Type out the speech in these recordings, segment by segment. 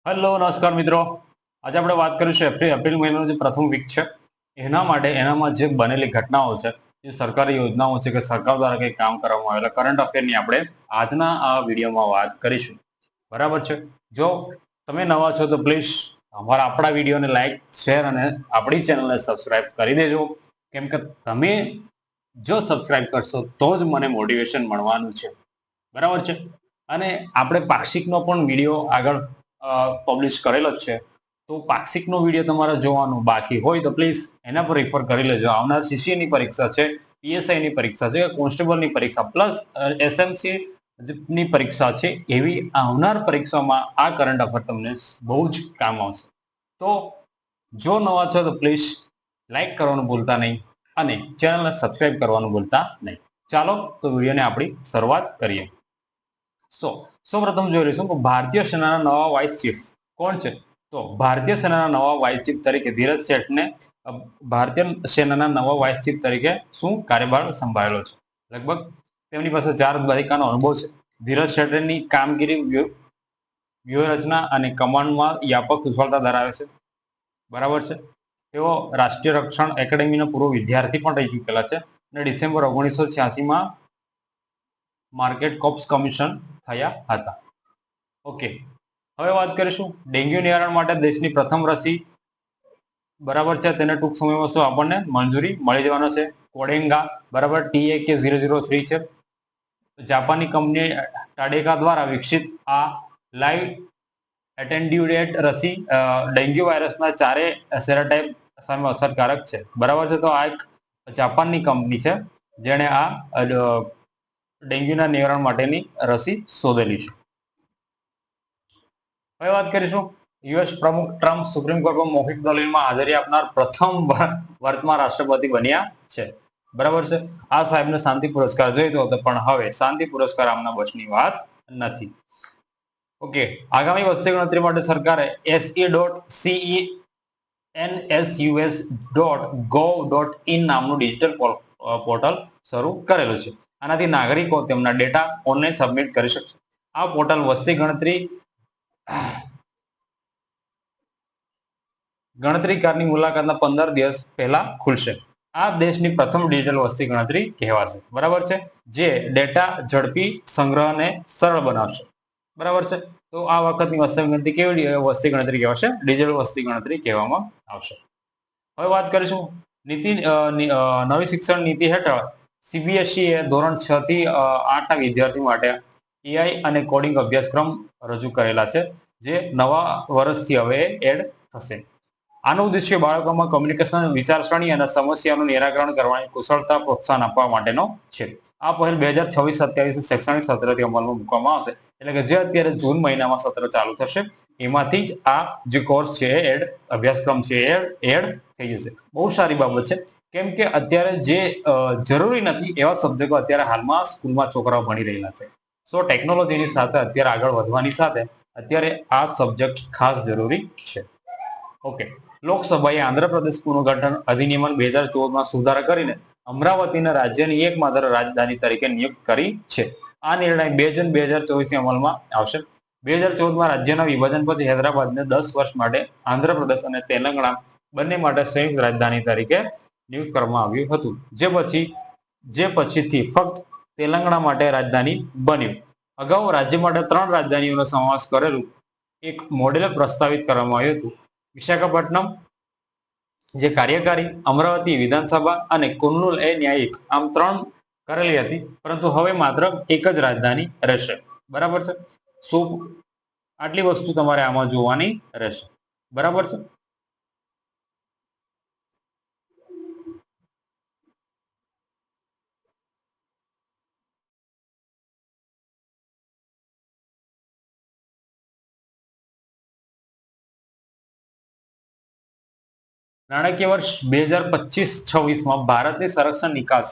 Hello નમસ્કાર મિત્રો, આજે આપણે વાત કરીશું એપ્રિલ મહિનાનો જે પ્રથમ વીક છે એનામાં જે બનેલી ઘટનાઓ છે, જે સરકારી યોજનાઓ છે કે સરકાર દ્વારા કંઈ કામ કરવામાં આવેલા કરંટ અફેરની આપણે આજના આ વિડીયોમાં વાત કરીશું. બરાબર છે. જો તમે નવા છો તો પ્લીઝ આપણા વિડીયોને લાઈક, શેર અને આપણી ચેનલને સબસ્ક્રાઇબ કરી દેજો, કેમ કે તમે જો સબસ્ક્રાઇબ કરશો તો જ મને મોટિવેશન મળવાનું છે. બરાબર છે. અને આપણે પાક્ષિકનો પણ વિડીયો આગળ પબ્લિશ કરેલો જ છે. તો પાક્ષિકનો વિડીયો તમારે જોવાનો બાકી હોય તો પ્લીઝ એના પર રિફર કરી લેજો. આવનાર સીસીએની પરીક્ષા છે, પીએસઆઈની પરીક્ષા છે, કોન્સ્ટેબલની પરીક્ષા પ્લસ એસએમસી ની પરીક્ષા છે, એવી આવનાર પરીક્ષામાં આ કરંટ અફેર તમને બહુ જ કામ આવશે. તો જો નવા છો તો પ્લીઝ લાઈક કરવાનું ભૂલતા નહીં અને ચેનલને સબસ્ક્રાઇબ કરવાનું ભૂલતા નહીં. ચાલો તો વિડીયોને આપણી શરૂઆત કરીએ. સૌપ્રથમ જોઈ લઈશું કે ભારતીય સેનાના નવા વાઇસ ચીફ કોણ છે. તો ભારતીય સેનાના નવા વાઇસ ચીફ તરીકે ધીરજ શેઠને ભારતીય સેનાના નવા વાઇસ ચીફ તરીકે શું કાર્યભાર સંભાળેલો છે. લગભગ તેમની પાસે 4 દાયકાનો અનુભવ છે. ધીરજ શેઠની કામગીરી વ્યૂહરચના અને કમાન્ડમાં વ્યાપક કુશળતા ધરાવે છે. બરાબર છે. તેઓ રાષ્ટ્રીય રક્ષણ એકેડેમીનો પૂર્વ વિદ્યાર્થી પણ રહી ચૂકેલા છે અને ડિસેમ્બર 1986માં માર્કેટ કોપ્સ કમિશન થયા હતા. ઓકે, હવે વાત કરીશું ડેન્ગ્યુ નિવારણ માટે દેશની પ્રથમ રસી. બરાબર છે. તેને ટૂંક સમયમાં શું આપણને મંજૂરી મળી જવાનો છે. કોડેંગા બરાબર TAK-003 છે. જાપાનની કંપની ટાડેકા દ્વારા વિકસિત આ લાઈવ એટેન્ડ્યુએટ રસી ડેન્ગ્યુ વાયરસના 4 સેરોટાઇપ સામે અસરકારક છે. બરાબર છે. તો આ એક જાપાનની કંપની છે જેણે આ ડેન્ગ્યુના નિવારણ માટેની રસી શોધેલી છે. હવે વાત કરીશું યુએસ પ્રમુખ ટ્રમ્પ સુપ્રીમ કોર્ટમાં મૌખિક દલીલમાં હાજરી આપનાર પ્રથમ વર્તમાન રાષ્ટ્રપતિ બન્યા છે. બરાબર છે. આ સાહેબને શાંતિ પુરસ્કાર જોઈતો હતો, પણ હવે શાંતિ પુરસ્કાર આમના બસની વાત નથી. ઓકે, આગામી વસ્તી ગણતરી માટે સરકારે se.census.gov.in નામનું ડિજિટલ પોર્ટલ શરૂ કરેલું છે. આનાથી નાગરિકો તેમના ડેટા ઓનલાઈન સબમિટ કરી શકશે. આ પોર્ટલ વસ્તી ગણતરીકારની મુલાકાતના 15 દિવસ પહેલા ખુલશે. આ દેશની પ્રથમ ડિજિટલ વસ્તી ગણતરી કહેવાશે. બરાબર છે. જે ડેટા ઝડપી સંગ્રહને સરળ બનાવશે. બરાબર છે. તો આ વખતની વસ્તી ગણતરી કેવી વસ્તી ગણતરી કહેવાશે? ડિજિટલ વસ્તી ગણતરી કહેવામાં આવશે. હવે વાત કરીશું નવી શિક્ષણ નીતિ હેઠળ CBSE એ ધોરણ 6 થી 8 ના વિદ્યાર્થીઓ માટે AI અને કોડિંગ અભ્યાસક્રમ રજૂ કરેલા છે, જે નવા વર્ષથી હવે એડ થશે. આનો ઉદ્દેશ્ય બાળકોમાં કમ્યુનિકેશન, વિચારસરણી અને સમસ્યાનું નિરાકરણ કરવાની કુશળતા પ્રોત્સાહન આપવા માટેનો છે. આ પહેલ 2026-27 શૈક્ષણિક સત્રથી અમલમાં મૂકવામાં આવશે. એટલે કે જે અત્યારે જૂન મહિનામાં સત્ર ચાલુ થશે એમાંથી જ આ જે કોર્સ છે અભ્યાસક્રમ છે એડ થઈ જશે. બહુ સારી બાબત છે, કેમ કે અત્યારે જે જરૂરી નથી એવા સબ્જેક્ટો અત્યારે હાલમાં સ્કૂલમાં છોકરાઓ ભણી રહેલા છે. સો ટેકનોલોજીની સાથે અત્યારે આગળ વધવાની સાથે અત્યારે આ સબ્જેક્ટ ખાસ જરૂરી છે. ઓકે, લોકસભાએ આંધ્રપ્રદેશ પુનર્ગઠન અધિનિયમ 2014માં સુધારા કરીને અમરાવતીને રાજ્યની એકમાત્ર રાજધાની તરીકે નિયુક્ત કરી છે. આ નિર્ણય 2 જૂન 2024 અમલમાં આવશે. 2014માં રાજ્યના વિભાજન પછી હૈદરાબાદને 10 વર્ષ માટે આંધ્રપ્રદેશ અને તેલંગાણા બંને માટે સંયુક્ત રાજધાની તરીકે નિયુક્ત કરવામાં આવ્યું હતું, જે પછીથી ફક્ત તેલંગાણા માટે રાજધાની બન્યું. અગાઉ રાજ્ય માટે 3 રાજધાનીઓનો સમાવેશ કરેલું એક મોડેલ પ્રસ્તાવિત કરવામાં આવ્યું હતું. વિશાખાપટ્ટનમ જે કાર્યકારી, અમરાવતી વિધાનસભા અને કુર્નૂલ એ ન્યાયિક, આમ 3 કરેલી હતી, પરંતુ હવે માત્ર એક જ રાજધાની રહેશે. બરાબર છે. આટલી વસ્તુ તમારે આમાં જોવાની રહેશે. બરાબર છે. નાણાકીય વર્ષ 2025-26માં ભારતની સંરક્ષણ નિકાસ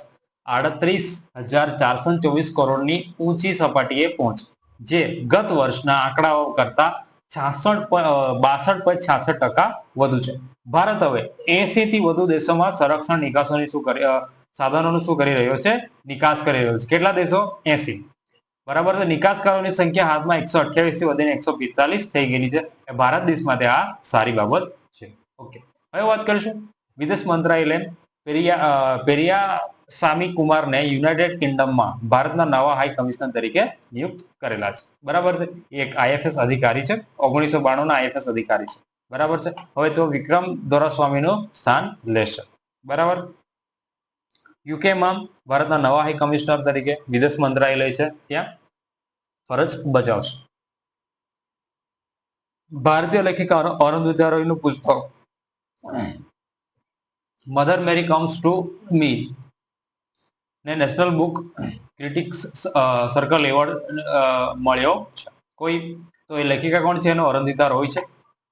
38,424 કરોડની ઊંચી સપાટીએ પહોંચી, જે ગત વર્ષના આંકડાઓ કરતા 62.66% વધુ છે. ભારત હવે 80 થી વધુ દેશોમાં સંરક્ષણ નિકાસોની સાધનોનું શું કરી રહ્યો છે? નિકાસ કરી રહ્યો છે. કેટલા દેશો? 80. બરાબર છે. નિકાસકારોની સંખ્યા હાલમાં 128 થી વધીને 145 થઈ ગયેલી છે. એ ભારત દેશ માટે આ સારી બાબત છે. ઓકે, હવે વાત કરીશું વિદેશ મંત્રાલય પેરિયાસામી કુમારને યુનાઇટેડ કિંગડમમાં ભારતના નવા હાઈ કમિશનર તરીકે નિયુક્ત કરેલા છે. બરાબર છે. એક આઈએફએસ અધિકારી છે, 1992 ના આઈએફએસ અધિકારી છે. બરાબર છે. હવે તો વિક્રમ દોરાસ્વામીનું સ્થાન લેશે. બરાબર. યુકેમાં ભારતના નવા હાઈ કમિશનર તરીકે વિદેશ મંત્રાલય છે ત્યાં ફરજ બજાવશે. ભારતીય લેખિકા અરુંધતી રોયનું પુસ્તક Mother Mary Comes to Me ને National Book Critics Circle Award મળ્યો છે. કોઈ તો એ લેખિકા કોણ છે? એનો અરુંધતી રોય છે.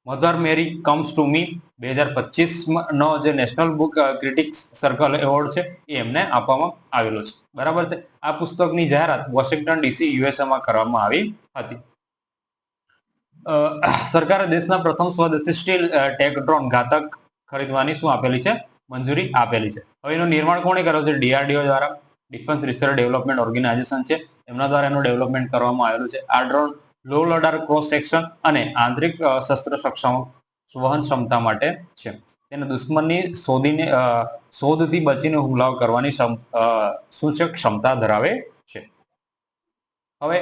Mother Mary Comes to Me 2025 નો જે National Book Critics Circle Award છે એ એમને આપવામાં આવેલો છે. બરાબર છે. આ પુસ્તકની જાહેરાત વોશિંગ્ટન ડીસી યુએસએ માં કરવામાં આવી હતી. સરકારે દેશના પ્રથમ સ્વદેશી સ્ટીલ ટેક ડ્રોન ઘાતક ખરીદવાની શું આપેલી છે? મંજૂરી આપેલી છે. હવે એનું નિર્માણ કોણે કર્યું છે? ડીઆરડીઓ દ્વારા, ડિફેન્સ રિસર્ચ ડેવલપમેન્ટ ઓર્ગેનાઇઝેશન છે એમના દ્વારા એનું ડેવલપમેન્ટ કરવામાં આવેલું છે. આ ડ્રોન લો લડાર ક્રોસ સેક્શન અને આંતરિક શસ્ત્ર સક્ષમ વહન ક્ષમતા માટે છે. તેને દુશ્મનની શોધથી બચીને હુમલાઓ કરવાની સૂચક ક્ષમતા ધરાવે છે. હવે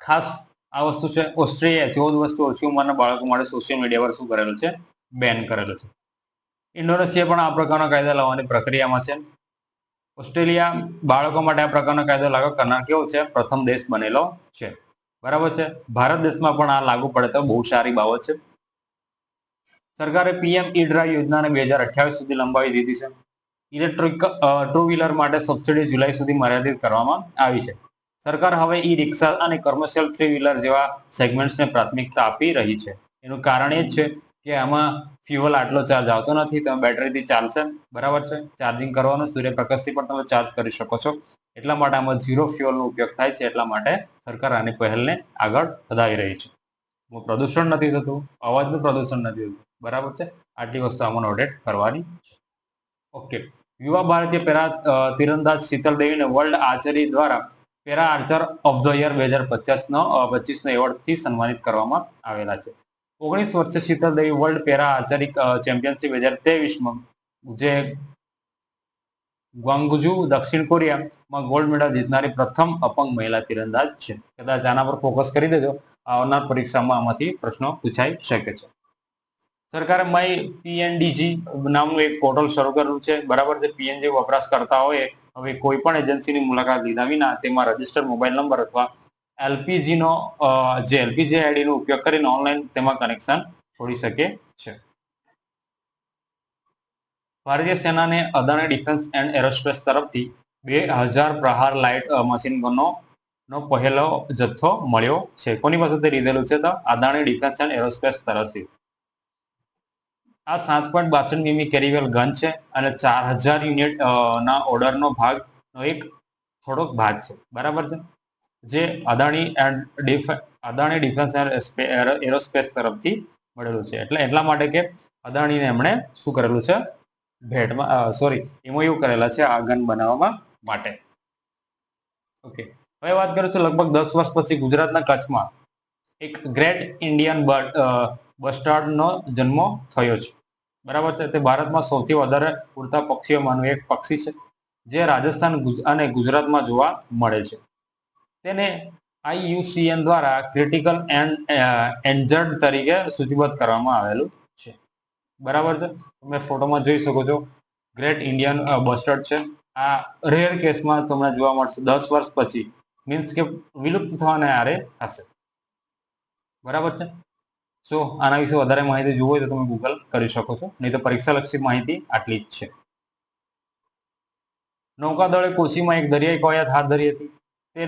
ખાસ આ વસ્તુ છે ઓસ્ટ્રેલિયા 14 વર્ષથી ઓછી ઉંમરના બાળકો માટે સોશિયલ મીડિયા પર શું કરેલું છે? બેન કરેલું છે. ઇન્ડોનેશિયા પણ આ પ્રકારના કાયદા લાવવાની પ્રક્રિયામાં છે. ઓસ્ટ્રેલિયા બાળકો માટે આ પ્રકારના કાયદા લાગુ કરનાર કેવો છે? પ્રથમ દેશ બનેલો છે. બરાબર છે. ભારત દેશમાં પણ આ લાગુ પડે તો બહુ સારી બાબત છે. સરકારે પીએમ ઈ ડ્રાઈવ યોજનાને 2028 સુધી લંબાવી દીધી છે. ઇલેક્ટ્રિક ટુ વ્હીલર માટે સબસિડી જુલાઈ સુધી મર્યાદિત કરવામાં આવી છે. સરકાર હવે ઈ રિક્ષા અને કોમર્શિયલ થ્રી વ્હીલર જેવા સેગમેન્ટ્સને પ્રાથમિકતા આપી રહી છે. એનું કારણ એ જ છે કે આમાં ફ્યુઅલ આટલો ચાર્જ આવતો નથી. તમે બેટરીથી ચાલશે. બરાબર છે. ચાર્જિંગ કરવાનું, સૂર્યપ્રકાશથી પણ તમે ચાર્જ કરી શકો છો. એટલા માટે આમાં ઝીરો ફ્યુઅલનો ઉપયોગ થાય છે. એટલા માટે સરકાર આની પહેલને આગળ વધાવી રહી છે. પ્રદૂષણ નથી થતું, અવાજનું પ્રદૂષણ નથી થતું. બરાબર છે. આટલી વસ્તુ આમાં નોટેટ કરવાની છે. ઓકે, યુવા ભારતીય પેરા તીરંદાજ શીતલ દેવીને વર્લ્ડ આર્ચરી દ્વારા para Archer of the year 2025 નો એવોર્ડથી સન્માનિત કરવામાં આવેલા છે. 19 વર્ષીય શીતલ દેવી વર્લ્ડ પેરા આર્ચરી ચેમ્પિયનશિપ 2023માં જે ગ્વાંગઝુ દક્ષિણ કોરિયામાં ગોલ્ડ મેડલ જીતનારી પ્રથમ અપંગ મહિલા તીરંદાજ છે. કદાચ આના પર ફોકસ કરી દેજો. આવનાર પરીક્ષામાં આમાંથી પ્રશ્નો પૂછાઈ શકે છે. સરકારે માય પીએનડીજી નામનું એક પોર્ટલ શરૂ કર્યું છે. બરાબર છે. પીએનજી વપરાશકર્તાઓએ હવે કોઈ પણ એજન્સીની મુલાકાત લીધા વિના તેમાં રજીસ્ટર્ડ મોબાઈલ નંબર અથવા એલપીજીનો જે એલપીજી આઈડીનો ઉપયોગ કરીને ઓનલાઈન તેમાં કનેક્શન છોડી શકે છે. ભારતીય સેનાને અદાણી ડિફેન્સ એન્ડ એરોસ્પેસ તરફથી 2000 પ્રહાર લાઇટ મશીન ગનનો પહેલો જથ્થો મળ્યો છે. કોની પાસેથી લીધેલું છે? તો અદાણી ડિફેન્સ એન્ડ એરોસ્પેસ તરફથી. આ 7.62 મીમી કેરીવેલ ગન છે અને 4000 યુનિટ ના ઓર્ડરનો ભાગનો એક થોડોક ભાગ છે. બરાબર છે. જે અદાણી ડિફેન્સ એરોસ્પેસ તરફથી મળેલું છે. એટલા માટે કે અદાણીને એમણે શું કરેલું છે? ભેટમાં એમઓયુ કરેલા છે આ ગન બનાવવા માટે. ઓકે, હવે વાત કરીશું લગભગ 10 વર્ષ પછી ગુજરાતના કચ્છમાં એક ગ્રેટ ઇન્ડિયન બસ્ટાર્ડનો જન્મ થયો છે. બરાબર છે. તે ભારતમાં સૌથી વધારે ઉડતા પક્ષીઓમાંનું એક પક્ષી છે જે રાજસ્થાન અને ગુજરાતમાં જોવા મળે છે. તેને IUCN દ્વારા ક્રિટિકલ એન્જર્ડ તરીકે સૂચિબદ્ધ કરવામાં આવેલું છે. બરાબર છે. તમે ફોટોમાં જોઈ શકો છો ગ્રેટ ઇન્ડિયન બસ્ટર્ડ છે. આ રેર કેસમાં તમને જોવા મળશે 10 વર્ષ પછી, મીન્સ કે વિલુપ્ત થવાને આરે હશે. બરાબર છે. સો આના વિશે વધારે માહિતી જોવી હોય તો તમે ગૂગલ કરી શકો છો. નહીં તો પરીક્ષાલક્ષી માહિતી આટલી જ છે. નૌકાદળે કોચીમાં એક દરિયાઈ કવાયત હાથ ધરી હતી. તે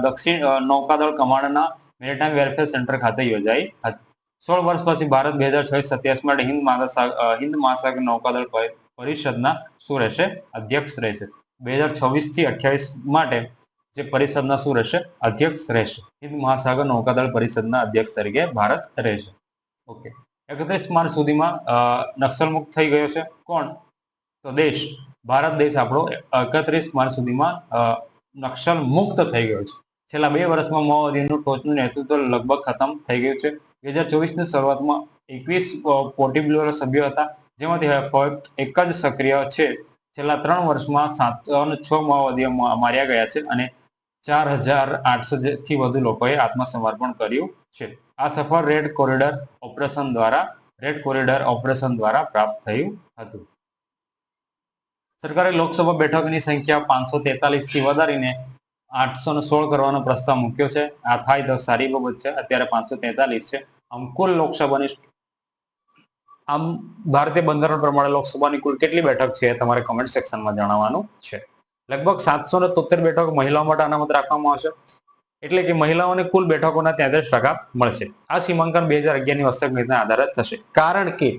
દક્ષિણ નૌકાદળ કમાન્ડના મેરીટાઈમ વેરફેર સેન્ટર ખાતે યોજાઈ હતી. 16 વર્ષ પછી ભારત 2026-27 માટે હિન્દ મહાસાગર નૌકાદળ પરિષદના શું રહેશે? અધ્યક્ષ રહેશે. 2026 થી 28 માટે જે પરિષદના શું રહેશે? અધ્યક્ષ રહેશે. હિન્દ મહાસાગર નૌકાદળ પરિષદના અધ્યક્ષ તરીકે ભારત રહેશે. ઓકે, 31 માર્ચ સુધીમાં નક્સલ મુક્ત થઈ ગયો છે. કોણ? તો દેશ ભારત દેશ આપણો 31 માર્ચ સુધીમાં નક્સલ મુક્ત થઈ ગયો છે. છેલ્લા 2 વર્ષમાં માઓવાદીનું ટોચનું નેતૃત્વ લગભગ ખતમ થઈ ગયું છે. 2024ની શરૂઆતમાં 21 પોલિટબ્યુરો સભ્યો હતા, જેમાંથી હવે ફક્ત એક જ સક્રિય છે. છેલ્લા 3 વર્ષમાં 706 માઓવાદીઓ માર્યા ગયા છે અને 4800 થી વધુ લોકોએ આત્મસમર્પણ કર્યું છે. આ સફળ રેડ કોરિડોર ઓપરેશન દ્વારા પ્રાપ્ત થયું હતું. સરકારે લોકસભા બેઠકોની સંખ્યા 543 થી વધારીને 816 કરવાનો પ્રસ્તાવ મૂક્યો છે. આ થાય તો સારી બાબત છે. અત્યારે 543 છે. આમ કુલ લોકસભાની ભારતીય બંધારણ પ્રમાણે લોકસભાની કુલ કેટલી બેઠક છે તમારે કમેન્ટ સેક્શનમાં જણાવવાનું છે. લગભગ 773 બેઠકો મહિલાઓ માટે અનામત રાખવામાં આવશે, એટલે કે મહિલાઓને કુલ બેઠકોના 33% મળશે. આ સીમાંકન 2011ની વસ્તી ગણતરીના આધારે થશે, કારણ કે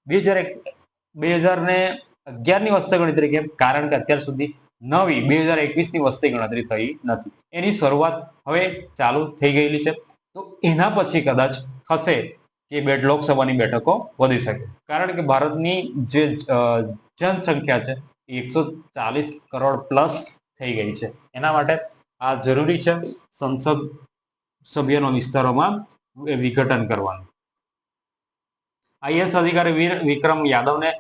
2011ની વસ્તી ગણતરી કેમ? કારણ કે અત્યાર સુધી નવી 2021ની વસ્તી ગણતરી થઈ નથી. એની શરૂઆત હવે ચાલુ થઈ ગયેલી છે, તો એના પછી કદાચ થશે કે લોકસભાની બેઠકો વધી શકે, કારણ કે ભારતની જે જનસંખ્યા છે એ 140 કરોડ પ્લસ થઈ ગઈ છે. એના માટે આ જરૂરી છે સંસદ સભ્યનો વિસ્તારોમાં વિઘટન કરવાનું. આઈએએસ અધિકારી વીર વિક્રમ યાદવને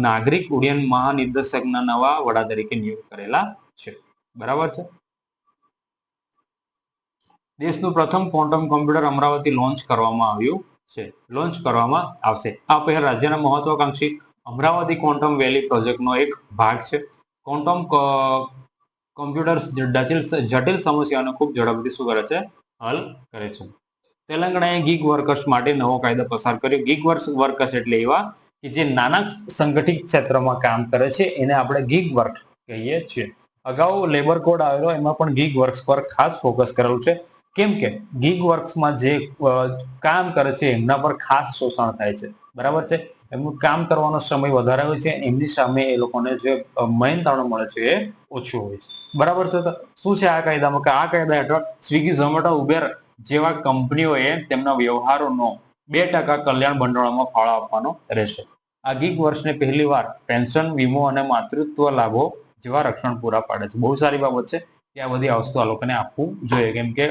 નાગરિક ઉડ્ડયન મહાનિદેશકના નવા વડા તરીકે નિયુક્ત કરેલા છે. બરાબર છે. દેશનું પ્રથમ ક્વોન્ટમ કોમ્પ્યુટર અમરાવતી લોન્ચ કરવામાં આવશે. આ પહેલ રાજ્યના મહત્વાકાંક્ષી અમરાવતી ક્વોન્ટમ વેલી પ્રોજેક્ટનો એક ભાગ છે. ક્વોન્ટમ કોમ્પ્યુટર્સ જટિલ સમસ્યાઓને ખૂબ ઝડપથી શું કરે છે? હલ કરે છે. તેલંગાણાએ ગીગ વર્કર્સ માટે નવો કાયદો પસાર કર્યો. ગીગ વર્કર્સ એટલે એવા કે જે નાના સંગઠિત ક્ષેત્રમાં કામ કરે છે, એને આપણે ગીગ વર્ક કહીએ છીએ. અગાઉ લેબર કોડ આવેલો, એમાં પણ ગીગ વર્ક્સ પર ખાસ ફોકસ કરેલું છે. કેમ કે ગીગ વર્ક્સમાં જે કામ કરે છે એમના પર ખાસ શોષણ થાય છે. બરાબર છે. એમનું કામ કરવાનો સમય વધારે હોય છે, એમની સામે એ લોકોને જે મહેનતાણું મળે છે એ ઓછું હોય છે. બરાબર છે. તો શું છે આ કાયદામાં? કે આ કાયદા હેઠળ સ્વિગી, ઝોમેટો, ઉબેર જેવા કંપનીઓએ તેમના વ્યવહારોનો 2% કલ્યાણ ભંડોળમાં ફાળો આપવાનો રહેશે. આ ગીગ વર્ષને પહેલી વાર પેન્શન, વીમો અને માતૃત્વ લાભો જેવા રક્ષણ પૂરા પાડે છે. બહુ સારી બાબત છે કે આ બધી વસ્તુ આ લોકોને આપવું જોઈએ, કેમ કે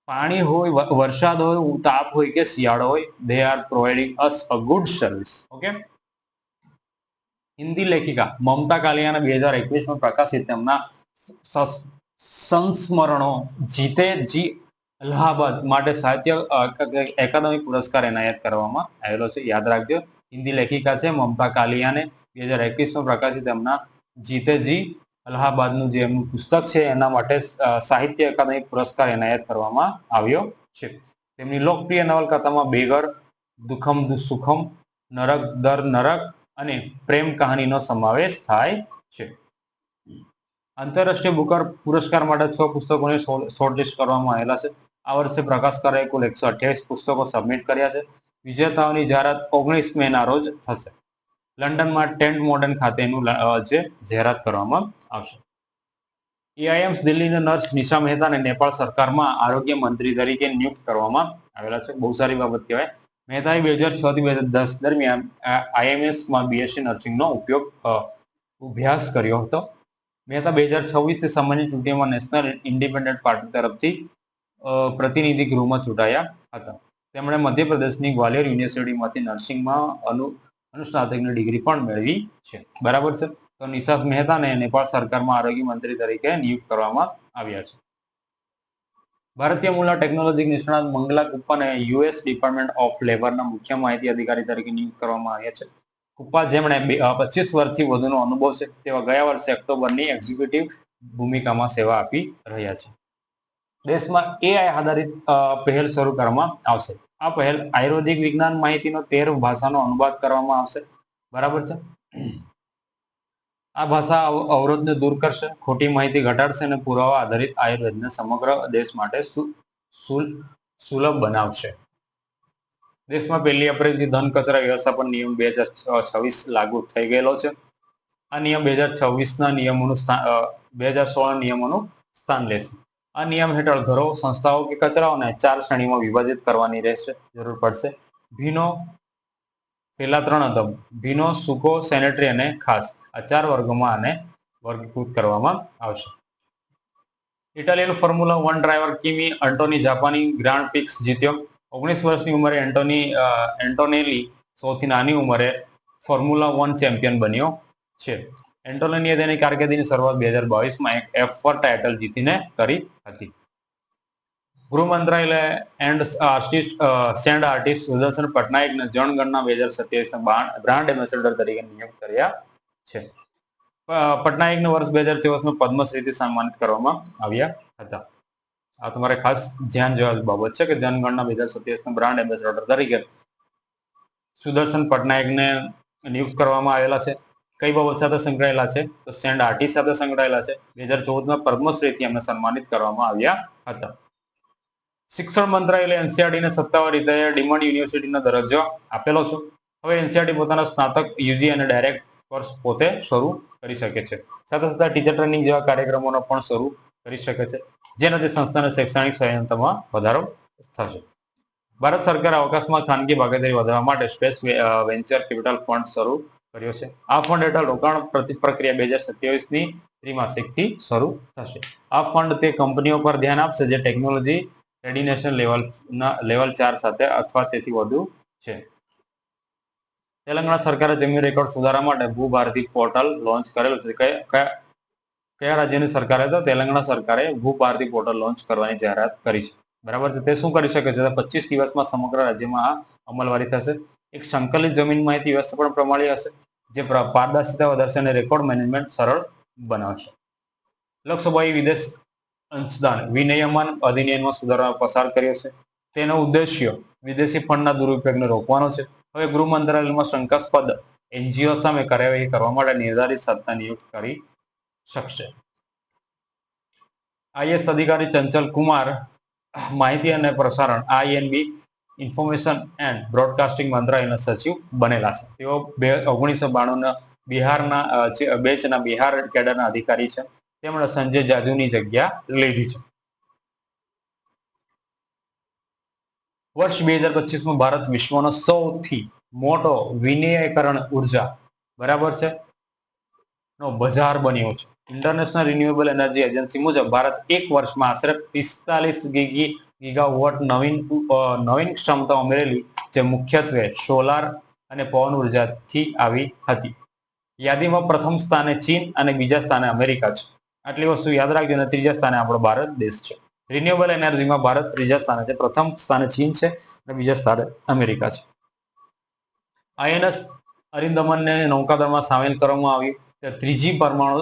પાણી હોય, વરસાદ હોય, તાપ હોય કે શિયાળો હોય, they are providing us a good service. Okay. Hindi લેખિકા મમતા કાલિયાના 2021માં પ્રકાશિત તેમના સંસ્મરણો જીતે જી અલ્હાબાદ માટે સાહિત્ય એકાદમી પુરસ્કાર એનાયત કરવામાં આવેલો છે. યાદ રાખજો, હિન્દી લેખિકા છે મમતા કાલિયાને 2021માં પ્રકાશિત એમના જીતે જી અલ્હાબાદનું જે એમનું પુસ્તક છે એના માટે સાહિત્ય અકાદમી પુરસ્કાર એનાયત કરવામાં આવ્યો છે. તેમની લોકપ્રિય નવલકથામાં બેઘર, દુખમ સુખમ, નરક દર નરક અને પ્રેમ કહાનીનો સમાવેશ થાય છે. આંતરરાષ્ટ્રીય બુકર પુરસ્કાર માટે 6 પુસ્તકોને શોર્ટલિસ્ટ કરવામાં આવેલા છે. આ વર્ષે પ્રકાશકારે કુલ 128 પુસ્તકો સબમિટ કર્યા છે. વિજેતાઓની જાહેરાત 19 મેના રોજ થશે. લંડનમાં ટેન્ટ મોડર્ન ખાતેનું જાહેરાત કરવામાં આવશે. એઆઈએમ્સ દિલ્હીના નર્સ નિશા મહેતાને નેપાળ સરકારમાં આરોગ્ય મંત્રી તરીકે નિયુક્ત કરવામાં આવેલા છે. બહુ સારી બાબત કહેવાય. મહેતાએ 2006 થી 2010 દરમિયાન આઈએમએસમાં બીએસસી નર્સિંગનો અભ્યાસ કર્યો હતો. મહેતા 2026થી સામાન્ય ચૂંટણીમાં નેશનલ ઇન્ડિપેન્ડન્ટ પાર્ટી તરફથી પ્રતિનિધિ ગૃહમાં ચૂંટાયા હતા. તેમણે મધ્યપ્રદેશની ગ્વાલિયર યુનિવર્સિટીમાંથી નર્સિંગમાં અનુસ્નાતકની ડિગ્રી પણ મેળવી છે. બરાબર છે. તો નિશા મહેતાને નેપાળ સરકારમાં આરોગ્ય મંત્રી તરીકે નિયુક્ત કરવામાં આવ્યા છે. ભારતીય મૂળના ટેકનોલોજી નિષ્ણાત મંગલા કુપ્પાને યુએસ ડિપાર્ટમેન્ટ ઓફ લેબરના મુખ્ય માહિતી અધિકારી તરીકે નિયુક્ત કરવામાં આવ્યા છે. કુપ્પા, જેમણે 25 વર્ષથી વધુનો અનુભવ છે, તેઓ ગયા વર્ષે ઓક્ટોબરની એક્ઝિક્યુટિવ ભૂમિકામાં સેવા આપી રહ્યા છે. દેશમાં એઆઈ આધારિત પહેલ શરૂ કરવામાં આવશે. આ પહેલ આયુર્વેદિક વિજ્ઞાન માહિતીનો 13 ભાષાનો અનુવાદ કરવામાં આવશે. બરાબર છે. આ ભાષા અવરોધને દૂર કરશે, ખોટી માહિતી ઘટાડશે અને પુરાવા આધારિત આયુર્વેદને સમગ્ર દેશ માટે સુલભ બનાવશે. દેશમાં 1 એપ્રિલથી ધન કચરા વ્યવસ્થાપન નિયમ 2026 લાગુ થઈ ગયેલો છે. આ નિયમ 2016ના નિયમોનું સ્થાન લેશે. આ નિયમ હેઠળ ઘરો, સંસ્થાઓ કે કચરાઓને 4 શ્રેણીમાં વિભાજિત કરવાની જરૂર પડશે. ભીનો, પહેલા 3 હતા: ભીનો, સૂકો, સેનેટરી અને ખાસ. આ 4 વર્ગોમાં આને વર્ગીકૃત કરવામાં આવશે. ઇટાલિયન ફોર્મ્યુલા 1 ડ્રાઈવર કિમી એન્ટોની જાપાની ગ્રાન્ડ પ્રિક્સ જીત્યો. 19 વર્ષની ઉંમરે એન્ટોનેલી સૌથી નાની ઉંમરે ફોર્મ્યુલા 1 ચેમ્પિયન બન્યો છે. એન્ટોનેલીએ તેની કારકિર્દીની શરૂઆત 2022માં એક F1 ટાઇટલ જીતીને કરી હતી. ગૃહ મંત્રાલય સેન્ડ આર્ટિસ્ટ સુદર્શન પટનાયકને જનગણના 2027 બ્રાન્ડ એમ્બેસેડર તરીકે નિયુક્ત કર્યા છે. પટનાયકને વર્ષ 2024માં પદ્મશ્રીથી સન્માનિત કરવામાં આવ્યા હતા. આ તમારે ખાસ ધ્યાન જેવા બાબત છે કે જનગણના 2027 બ્રાન્ડ એમ્બેસેડર તરીકે સુદર્શન પટનાયકને નિયુક્ત કરવામાં આવેલા છે. કઈ બાબત સાથે સંકળાયેલા છે? તો સેન્ડ આર્ટિસ્ટ સાથે સંકળાયેલા છે. 2014માં પદ્મશ્રીથી એમને સન્માનિત કરવામાં આવ્યા હતા. શિક્ષણ મંત્રાલય એનસીઆરટીને સત્તાવાર રીતે ડીમ્ડ યુનિવર્સિટીનો દરજ્જો આપેલો છે. હવે એનસીઆરટી પોતાના સ્નાતક યુજી અને ડાયરેક્ટ કોર્સ પોતે શરૂ કરી શકે છે. સાથે સાથે ટીચર ટ્રેનિંગ જેવા કાર્યક્રમોનો પણ શરૂ કરી શકે છે, જેનાથી સંસ્થાના શૈક્ષણિક સ્વાયત્તતામાં વધારો થશે. ભારત સરકારે અવકાશમાં ખાનગી ભાગીદારી વધારવા માટે સ્પેસ વેન્ચર કેપિટલ ફંડ શરૂ કર્યો છે. આ ફંડ હેઠળ રોકાણ પ્રક્રિયા 2027ની ત્રિમાસિકથી શરૂ થશે. આ ફંડ તે કંપનીઓ પર ધ્યાન આપશે જે ટેકનોલોજી રેડિનેશન લેવલ 4 સાથે અથવા તેથી વધુ છે. તેલંગાણા સરકારે જમીન રેકોર્ડ સુધારા માટે ભૂભારતી પોર્ટલ લોન્ચ કરેલું છે. કયા રાજ્યની સરકારે? તો તેલંગાણા સરકારે ભૂભારતી પોર્ટલ લોન્ચ કરવાની જાહેરાત કરી છે. બરાબર છે. તે શું કરી શકે છે? 25 દિવસમાં સમગ્ર રાજ્યમાં આ અમલવારી થશે. એક સંકલિત જમીન માહિતી વ્યવસ્થાપન પ્રણાલી હશે જે પારદર્શિતા વધારશે અને રેકોર્ડ મેનેજમેન્ટ સરળ બનાવશે. લોકસભાએ વિદેશ અંશદાન વિનિયમન અધિનિયમમાં સુધારા પસાર કર્યો છે. તેનો ઉદ્દેશ્ય વિદેશી ફંડના દુરુપયોગને રોકવાનો છે. હવે ગૃહ મંત્રાલયમાં શંકાસ્પદ એનજીઓ સામે કાર્યવાહી કરવા માટે નિર્ધારિત સત્તા નિયુક્ત કરી શકશે. આઈએસ અધિકારી ચંચલ કુમાર માહિતી અને પ્રસારણ આઈએનબી ઇન્ફોર્મેશન એન્ડ બ્રોડકાસ્ટિંગ મંત્રાલયના સચિવ બનેલા છે. તેઓ 1992ના બિહારના બેચના બિહાર કેડરના અધિકારી છે. તેમણે સંજય જાજુની જગ્યા લીધી છે. વર્ષ 2025માં ભારત વિશ્વનો સૌથી મોટો વિનિમયકરણ ઉર્જા બરાબર છે નો બજાર બન્યો છે. ઇન્ટરનેશનલ રિન્યુએબલ એનર્જી એજન્સી મુજબ ભારત એક વર્ષમાં આશરે 45 ગીગાવોટ નવીન ક્ષમતા ઉમેરેલી, જે મુખ્યત્વે સોલાર અને પવન ઉર્જાથી આવી હતી. યાદીમાં પ્રથમ સ્થાને ચીન અને બીજા સ્થાને અમેરિકા છે. આટલી વસ્તુ યાદ રાખજો. અને ત્રીજા સ્થાને આપણો ભારત દેશ છે. રિન્યુએબલ એનર્જીમાં ભારત ત્રીજા સ્થાને છે. પ્રથમ સ્થાને ચીન છે અને બીજા સ્થાને અમેરિકા છે. આઈએનએસ અરિંદમનને નૌકાદળમાં સામેલ કરવામાં આવ્યું. ત્રીજી પરમાણુ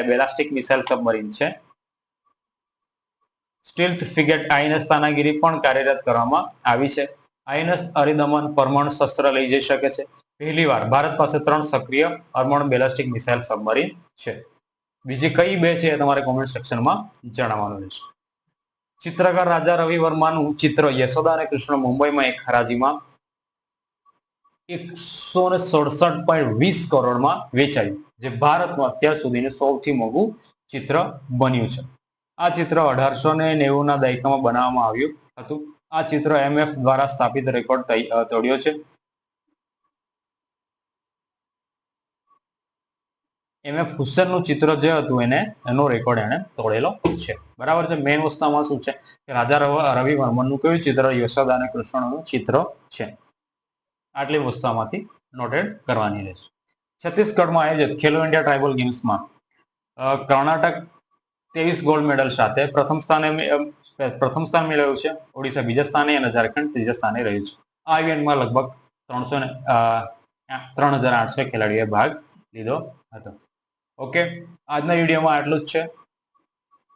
બેલાસ્ટિક મિસાઇલ સબમરીન છે. સ્ટીલ્થ ફ્રિગેટ આઈએનએસ તાનાગીરી પણ કાર્યરત કરવામાં આવી છે. આઈએનએસ અરિંદમન પરમાણુ શસ્ત્ર લઈ જઈ શકે છે. પહેલીવાર ભારત પાસે 3 સક્રિય પરમાણુ બેલાસ્ટિક મિસાઇલ સબમરીન છે. બીજી કઈ બે છે એ તમારે કોમેન્ટ સેક્શનમાં જણાવવાનું રહેશે. ચિત્રકાર રાજા રવિ વર્માનું ચિત્ર યશોદા અને કૃષ્ણ મુંબઈમાં એક હરાજીમાં 167.20 કરોડમાં વેચાયું, જે ભારતમાં અત્યાર સુધીનું સૌથી મોંઘું ચિત્ર બન્યું છે. આ ચિત્ર 1890ના દાયકામાં બનાવવામાં આવ્યું હતું. આ ચિત્ર એમએફ દ્વારા સ્થાપિત રેકોર્ડ તોડ્યો છે. એમએફ હુસેનનું ચિત્ર જે હતું એનો રેકોર્ડ એને તોડેલો છે. બરાબર છે. મેઇન વસ્તુમાં શું છે કે રાજા રવિ વર્મનનું કયું ચિત્ર? યશોદા અને કૃષ્ણનું ચિત્ર છે. આટલી વસ્તુમાંથી નોટેડ કરવાની રહેશે. છત્તીસગઢમાં આયોજિત ખેલો ઇન્ડિયા ટ્રાઇબલ ગેમ્સમાં કર્ણાટક 23 ગોલ્ડ મેડલ સાથે પ્રથમ સ્થાન મેળવ્યું છે. ઓડિશા બીજા સ્થાને અને ઝારખંડ ત્રીજા સ્થાને રહ્યું છે. આ ઇવેન્ટમાં લગભગ 3800 ખેલાડીઓએ ભાગ લીધો હતો. ઓકે, આજના વિડીયોમાં આટલું જ છે.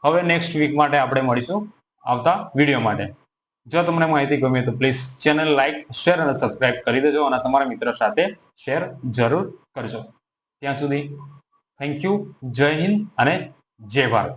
હવે નેક્સ્ટ વીક માટે આપણે મળીશું આવતા વિડીયો માટે. જો તમને માહિતી ગમી તો પ્લીઝ ચેનલ લાઈક, શેર અને સબસ્ક્રાઇબ કરી દેજો અને તમારા મિત્રો સાથે શેર જરૂર કરજો. ત્યાં સુધી થેન્ક યુ. જય હિન્દ અને જય ભારત.